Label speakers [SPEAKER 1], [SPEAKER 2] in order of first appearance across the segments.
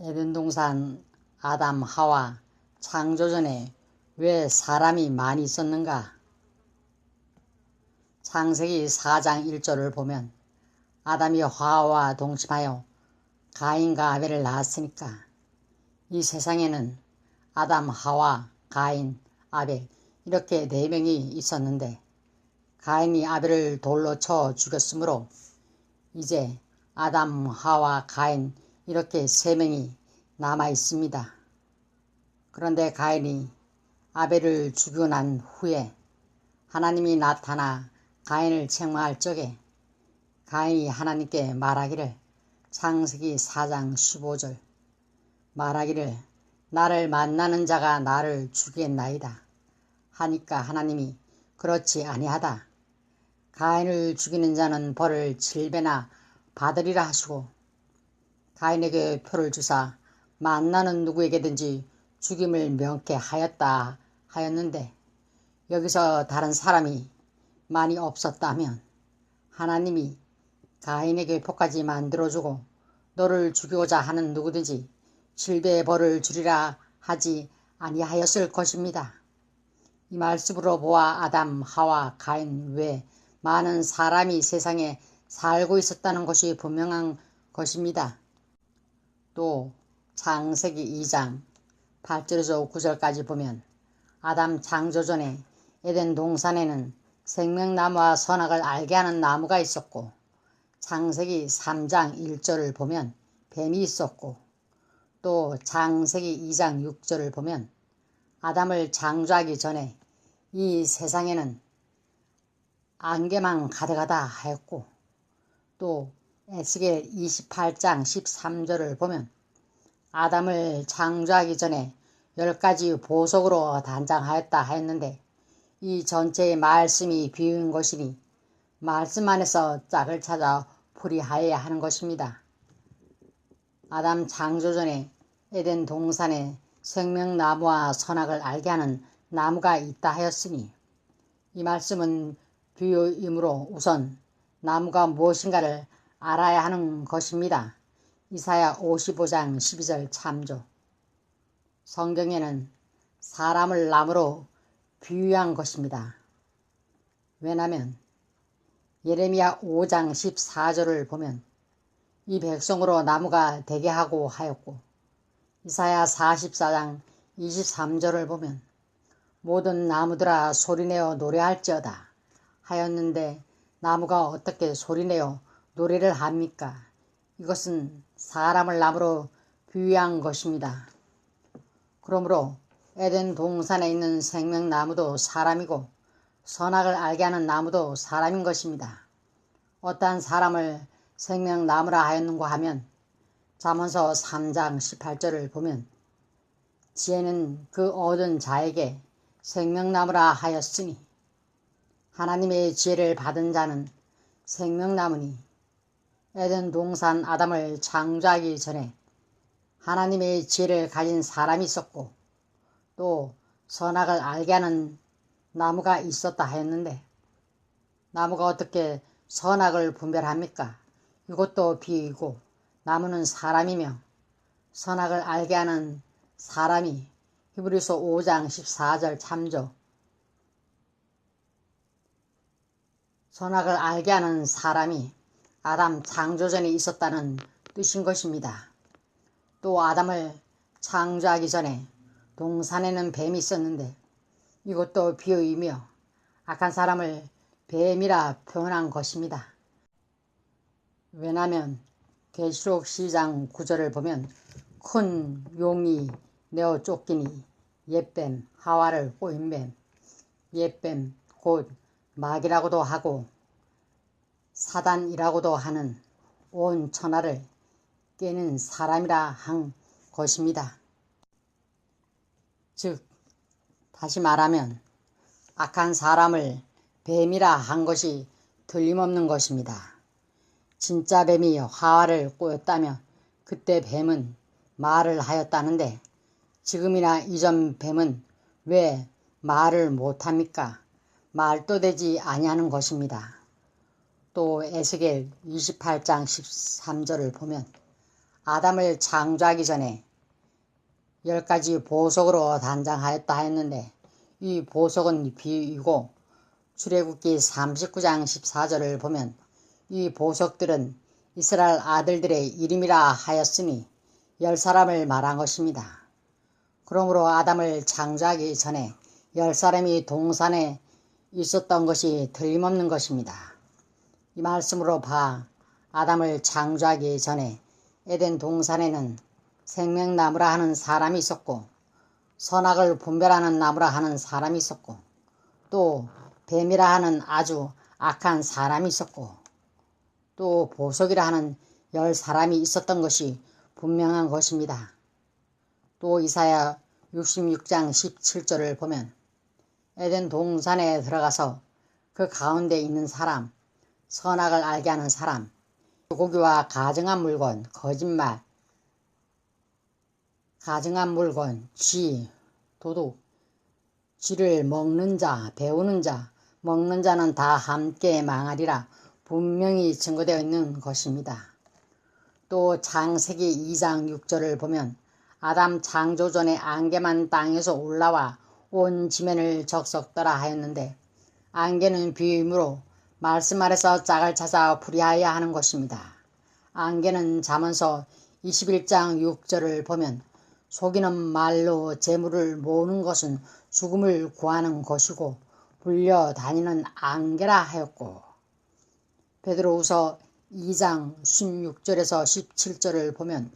[SPEAKER 1] 에덴 동산 아담 하와 창조 전에 왜 사람이 많이 있었는가? 창세기 4장 1절을 보면 아담이 하와와 동침하여 가인과 아벨을 낳았으니까 이 세상에는 아담, 하와, 가인, 아벨 이렇게 4명이 있었는데 가인이 아벨을 돌로 쳐 죽였으므로 이제 아담, 하와, 가인 이렇게 3명이 남아 있습니다. 그런데 가인이 아벨을 죽이고 난 후에 하나님이 나타나 가인을 책망할 적에 가인이 하나님께 말하기를 창세기 4장 15절 말하기를 나를 만나는 자가 나를 죽이겠나이다 하니까 하나님이 그렇지 아니하다. 가인을 죽이는 자는 벌을 7배나 받으리라 하시고 가인에게 표를 주사 만나는 누구에게든지 죽임을 명쾌하였다 하였는데 여기서 다른 사람이 많이 없었다면 하나님이 가인에게 표까지 만들어주고 너를 죽이고자 하는 누구든지 7배의 벌을 주리라 하지 아니하였을 것입니다. 이 말씀으로 보아 아담, 하와, 가인 외에 많은 사람이 세상에 살고 있었다는 것이 분명한 것입니다. 또 창세기 2장 8절에서 9절까지 보면 아담 창조 전에 에덴 동산에는 생명나무와 선악을 알게 하는 나무가 있었고 창세기 3장 1절을 보면 뱀이 있었고 또 창세기 2장 6절을 보면 아담을 창조하기 전에 이 세상에는 안개만 가득하다 하였고 또 에스겔 28장 13절을 보면 아담을 창조하기 전에 10가지 보석으로 단장하였다 하였는데 이 전체의 말씀이 비유인 것이니 말씀 안에서 짝을 찾아 풀이하여야 하는 것입니다. 아담 창조 전에 에덴 동산에 생명나무와 선악을 알게 하는 나무가 있다 하였으니 이 말씀은 비유이므로 우선 나무가 무엇인가를 알아야 하는 것입니다. 이사야 55장 12절 참조. 성경에는 사람을 나무로 비유한 것입니다. 왜냐하면 예레미야 5장 14절을 보면 이 백성으로 나무가 되게 하고 하였고 이사야 44장 23절을 보면 모든 나무들아 소리내어 노래할지어다 하였는데 나무가 어떻게 소리내어 노래를 합니까? 이것은 사람을 나무로 비유한 것입니다. 그러므로 에덴 동산에 있는 생명나무도 사람이고 선악을 알게 하는 나무도 사람인 것입니다. 어떠한 사람을 생명나무라 하였는가 하면 잠언서 3장 18절을 보면 지혜는 그 얻은 자에게 생명나무라 하였으니 하나님의 지혜를 받은 자는 생명나무니 에덴 동산 아담을 창조하기 전에 하나님의 지혜를 가진 사람이 있었고 또 선악을 알게 하는 나무가 있었다 하였는데 나무가 어떻게 선악을 분별합니까? 이것도 비유이고 나무는 사람이며 선악을 알게 하는 사람이 히브리서 5장 14절 참조. 선악을 알게 하는 사람이 아담 창조 전에 있었다는 뜻인 것입니다. 또 아담을 창조하기 전에 동산에는 뱀이 있었는데 이것도 비유이며 악한 사람을 뱀이라 표현한 것입니다. 왜냐하면 계시록 12장 9절을 보면 큰 용이 내어 쫓기니 옛뱀 하와를 꼬인 뱀 옛뱀 곧 마귀라고도 하고 사단이라고도 하는 온 천하를 깨는 사람이라 한 것입니다. 즉 다시 말하면 악한 사람을 뱀이라 한 것이 틀림없는 것입니다. 진짜 뱀이 하와를 꼬였다며 그때 뱀은 말을 하였다는데 지금이나 이전 뱀은 왜 말을 못합니까? 말도 되지 아니하는 것입니다. 또 에스겔 28장 13절을 보면 아담을 창조하기 전에 10가지 보석으로 단장하였다 하였는데 이 보석은 비유이고 출애굽기 39장 14절을 보면 이 보석들은 이스라엘 아들들의 이름이라 하였으니 10사람을 말한 것입니다. 그러므로 아담을 창조하기 전에 10사람이 동산에 있었던 것이 틀림없는 것입니다. 이 말씀으로 아담을 창조하기 전에 에덴 동산에는 생명나무라 하는 사람이 있었고 선악을 분별하는 나무라 하는 사람이 있었고 또 뱀이라 하는 아주 악한 사람이 있었고 또 보석이라 하는 10사람이 있었던 것이 분명한 것입니다. 또 이사야 66장 17절을 보면 에덴 동산에 들어가서 그 가운데 있는 사람, 선악을 알게 하는 사람, 고기와 가증한 물건, 거짓말, 가증한 물건, 쥐, 도둑, 쥐를 먹는 자, 배우는 자, 먹는 자는 다 함께 망하리라 분명히 증거되어 있는 것입니다. 또 창세기 2장 6절을 보면 아담 창조 전에 안개만 땅에서 올라와 온 지면을 적석더라 하였는데 안개는 비유이므로 말씀 아래서 짝을 찾아 풀이하여야 하는 것입니다. 안개는 잠언서 21장 6절을 보면 속이는 말로 재물을 모으는 것은 죽음을 구하는 것이고 불려다니는 안개라 하였고 베드로후서 2장 16절에서 17절을 보면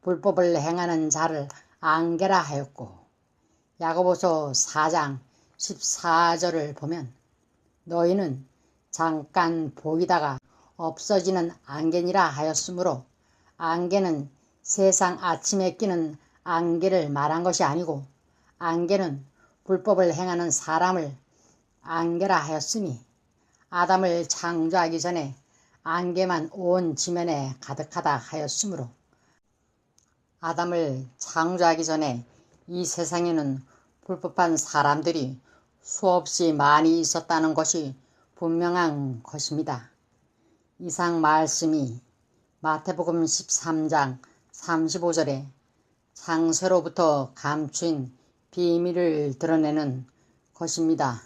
[SPEAKER 1] 불법을 행하는 자를 안개라 하였고 야고보서 4장 14절을 보면 너희는 잠깐 보이다가 없어지는 안개니라 하였으므로 안개는 세상 아침에 끼는 안개를 말한 것이 아니고 안개는 불법을 행하는 사람을 안개라 하였으니 아담을 창조하기 전에 안개만 온 지면에 가득하다 하였으므로 아담을 창조하기 전에 이 세상에는 불법한 사람들이 수없이 많이 있었다는 것이 분명한 것입니다. 이상 말씀이 마태복음 13장 35절에 창세로부터 감추인 비밀을 드러내는 것입니다.